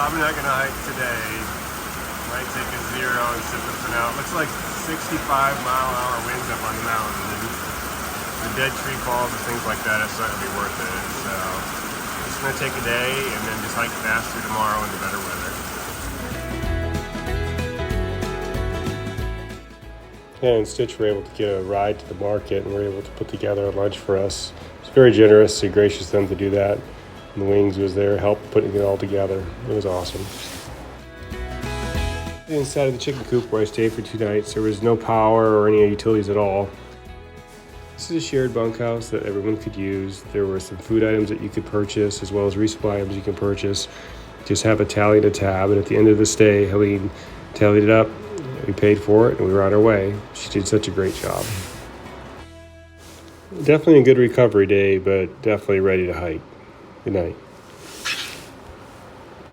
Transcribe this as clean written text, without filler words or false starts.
Probably not gonna hike today. Might take a zero and sit this one out. Looks like 65-mile-an-hour winds up on the mountain. And the dead tree falls and things like that, it's not gonna be worth it. So just gonna take a day and then just hike faster tomorrow in the better weather. Ken and Stitch were able to get a ride to the market and were able to put together a lunch for us. It's very generous and gracious of them to do that. And the Wings was there, helped putting it all together. It was awesome. Inside of the chicken coop where I stayed for 2 nights, there was no power or any utilities at all. This is a shared bunkhouse that everyone could use. There were some food items that you could purchase as well as resupply items you can purchase. Just have a tally and a tab, and at the end of the stay, Helene tallied it up. We paid for it and we were on our way. She did such a great job. Definitely a good recovery day, but definitely ready to hike. Good night.